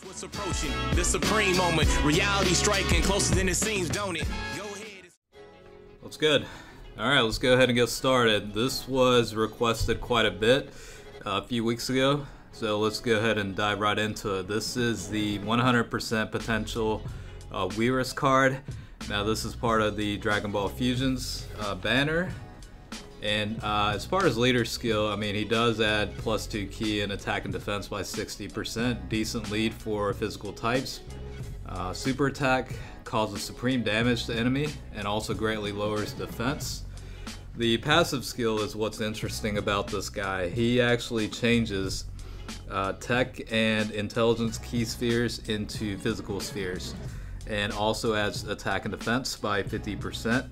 What's approaching the supreme moment, reality striking closer than it seems, don't it? Go ahead. What's good? Alright, let's go ahead and get started. This was requested quite a bit a few weeks ago, so let's go ahead and dive right into it. This is the 100% potential Whirus card. Now this is part of the Dragon Ball Fusions banner. And as far as leader skill, I mean, he does add +2 key and attack and defense by 60%. Decent lead for physical types. Super attack causes supreme damage to enemy and also greatly lowers defense. The passive skill is what's interesting about this guy. He actually changes tech and intelligence key spheres into physical spheres and also adds attack and defense by 50%.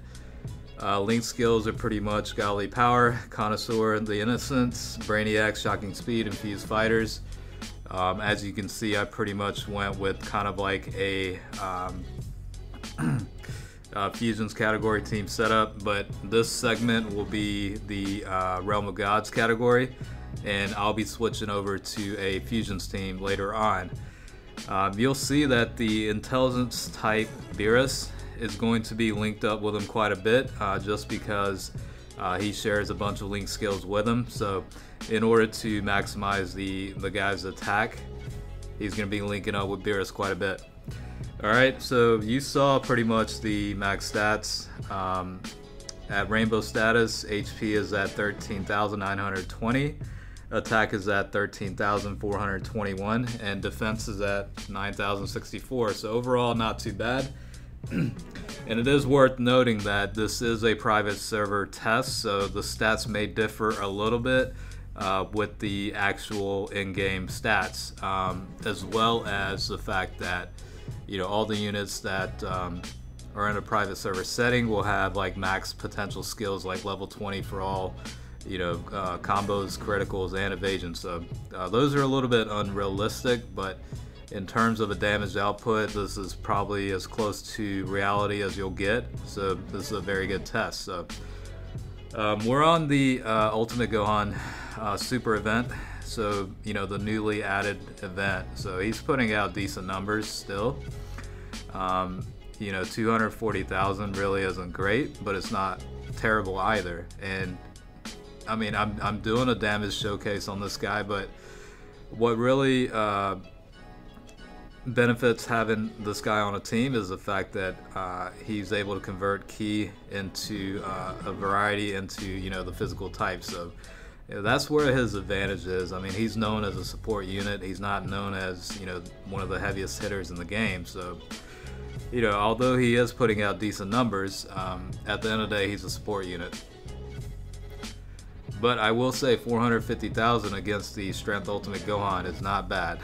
Link skills are pretty much Godly Power, Connoisseur, The Innocents, Brainiac, Shocking Speed, and Fused Fighters. As you can see, I pretty much went with kind of like a Fusions category team setup, but this segment will be the Realm of Gods category, and I'll be switching over to a Fusions team later on. You'll see that the Intelligence type Whirus is going to be linked up with him quite a bit, just because he shares a bunch of link skills with him. So in order to maximize the guy's attack, he's going to be linking up with Whirus quite a bit. Alright, so you saw pretty much the max stats. At Rainbow status, HP is at 13,920, attack is at 13,421, and defense is at 9,064. So overall, not too bad. And it is worth noting that this is a private server test, so the stats may differ a little bit with the actual in-game stats, as well as the fact that, you know, all the units that are in a private server setting will have like max potential skills like level 20 for all, you know, combos, criticals, and evasion. So those are a little bit unrealistic, but in terms of a damage output, this is probably as close to reality as you'll get. So this is a very good test. So we're on the Ultimate Gohan Super event. So, you know, the newly added event. So he's putting out decent numbers still. You know, 240,000 really isn't great, but it's not terrible either. And I mean, I'm doing a damage showcase on this guy, but what really benefits having this guy on a team is the fact that he's able to convert ki into a variety into, you know, the physical types. So that's where his advantage is. I mean, he's known as a support unit. He's not known as, you know, one of the heaviest hitters in the game. So, you know, although he is putting out decent numbers, at the end of the day, he's a support unit. But I will say 450,000 against the Strength Ultimate Gohan is not bad.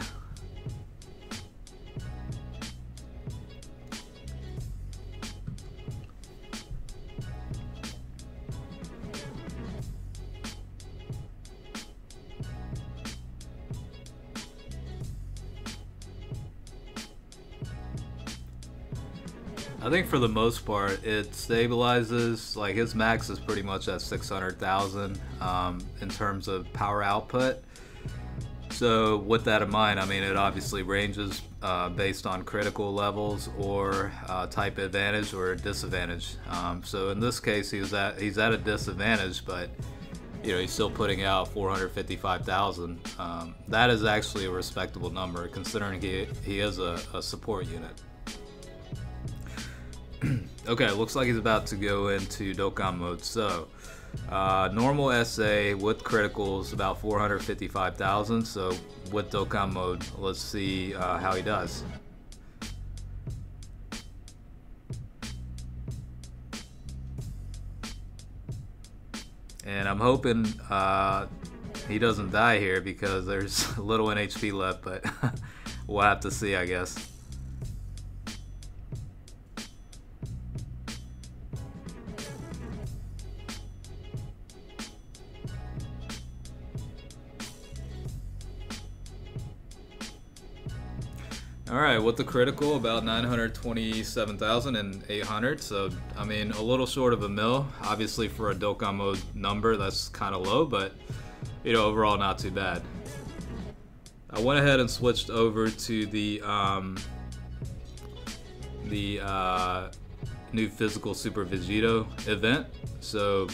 I think for the most part it stabilizes. Like his max is pretty much at 600,000 in terms of power output. So with that in mind, I mean, it obviously ranges based on critical levels or type advantage or disadvantage. So in this case, he's at a disadvantage, but you know, he's still putting out 455,000. That is actually a respectable number considering he is a support unit. Okay, looks like he's about to go into Dokkan Mode. So, normal SA with criticals about 455,000. So, with Dokkan Mode, let's see how he does. And I'm hoping he doesn't die here because there's little HP left, but we'll have to see, I guess. Alright, with the critical, about 927,800, so I mean a little short of a mil. Obviously for a Dokkan Mode number that's kind of low, but you know, overall not too bad. I went ahead and switched over to the new physical Super Vegito event. So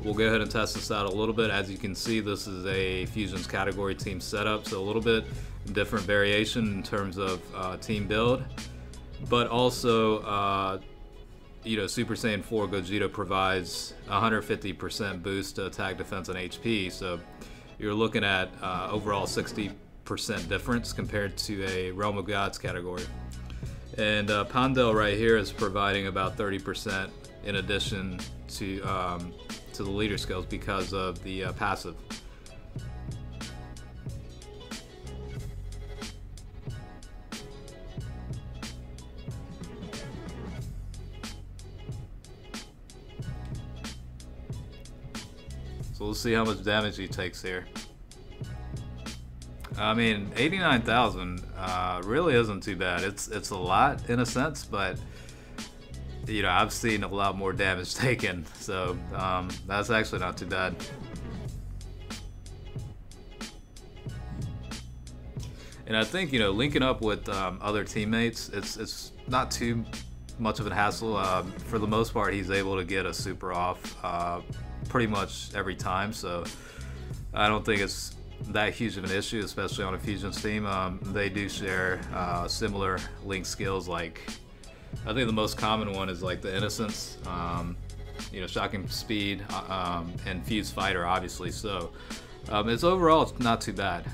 we'll go ahead and test this out a little bit. As you can see, this is a Fusions category team setup, so a little bit different variation in terms of team build, but also you know, Super Saiyan 4 Gogeta provides 150% boost to attack, defense, and HP, so you're looking at overall 60% difference compared to a Realm of Gods category. And Pandel right here is providing about 30% in addition to the leader skills because of the passive. So we'll see how much damage he takes here. I mean, 89,000 really isn't too bad. It's a lot in a sense, but you know, I've seen a lot more damage taken, so that's actually not too bad. And I think, you know, linking up with other teammates, it's not too much of a hassle. For the most part, he's able to get a super off pretty much every time, so I don't think it's that huge of an issue, especially on a Fusions team. They do share similar link skills. Like, I think the most common one is like the Innocence, you know, shocking speed, and fuse fighter, obviously. So it's overall it's not too bad.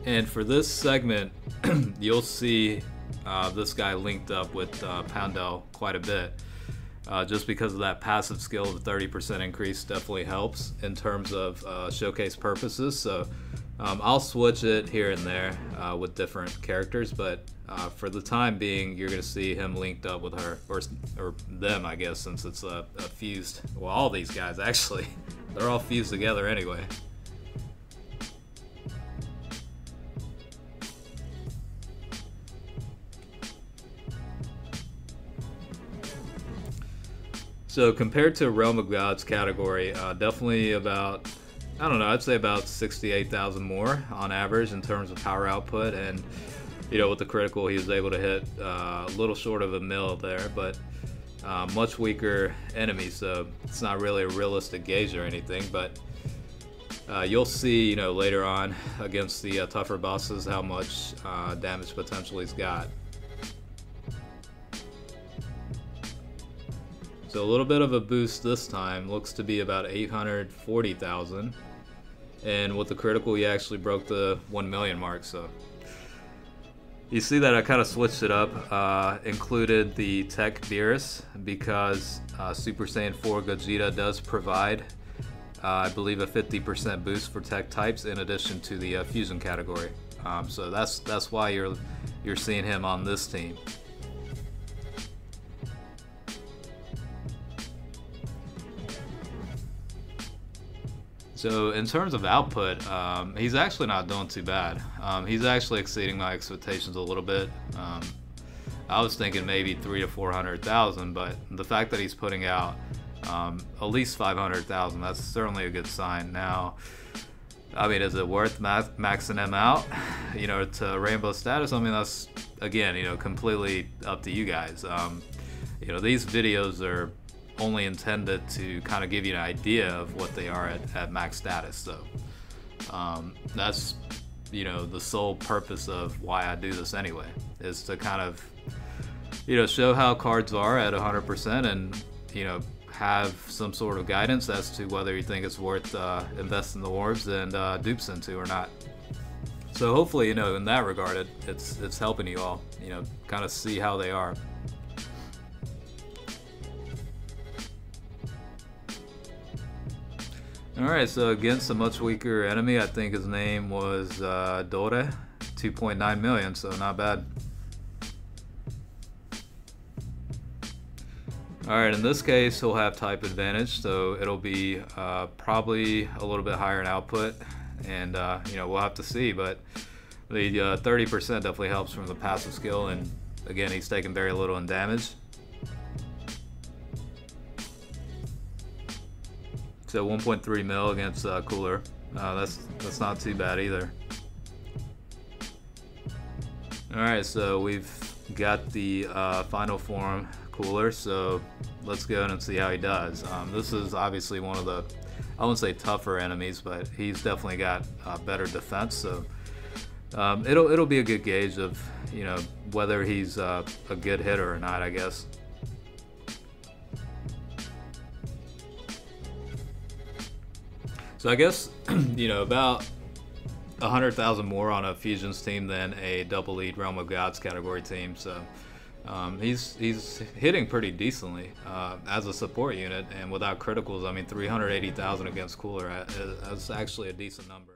And for this segment, you'll see this guy linked up with Pandel quite a bit. Just because of that passive skill, the 30% increase definitely helps in terms of showcase purposes. So I'll switch it here and there with different characters, but for the time being, you're going to see him linked up with her, or them, I guess, since it's a fused. Well, all these guys actually, they're all fused together anyway. So compared to Realm of Gods category, definitely about, I don't know, I'd say about 68,000 more on average in terms of power output. And, you know, with the critical, he was able to hit a little short of a mil there, but much weaker enemies, so it's not really a realistic gauge or anything. But you'll see, you know, later on against the tougher bosses how much damage potential he's got. So a little bit of a boost this time, looks to be about 840,000, and with the critical he actually broke the 1 million mark. So you see that I kind of switched it up, included the Tech Beerus because Super Saiyan 4 Gogeta does provide, I believe, a 50% boost for tech types in addition to the fusion category. So that's why you're seeing him on this team. So in terms of output, he's actually not doing too bad. He's actually exceeding my expectations a little bit. I was thinking maybe 300,000 to 400,000, but the fact that he's putting out at least 500,000, that's certainly a good sign. Now, I mean, is it worth maxing him out, you know, to rainbow status? I mean, that's, again, you know, completely up to you guys. You know, these videos are only intended to kind of give you an idea of what they are at max status. So that's, you know, the sole purpose of why I do this anyway, is to kind of, you know, show how cards are at 100% and, you know, have some sort of guidance as to whether you think it's worth investing the orbs and dupes into or not. So hopefully, you know, in that regard, it's helping you all, you know, kind of see how they are. Alright, so against a much weaker enemy, I think his name was Dore, 2.9 million, so not bad. Alright, in this case, he'll have type advantage, so it'll be probably a little bit higher in output, and you know, we'll have to see, but the 30% definitely helps from the passive skill, and again, he's taking very little in damage. So 1.3 mil against Cooler. That's not too bad either. Alright, so we've got the final form cooler, so let's go in and see how he does. This is obviously one of the, I wouldn't say tougher enemies, but he's definitely got better defense, so it'll be a good gauge of, you know, whether he's a good hitter or not, I guess. So I guess, you know, about 100,000 more on a Fusions team than a double lead Realm of Gods category team, so he's hitting pretty decently as a support unit, and without criticals, I mean 380,000 against Cooler, that's actually a decent number.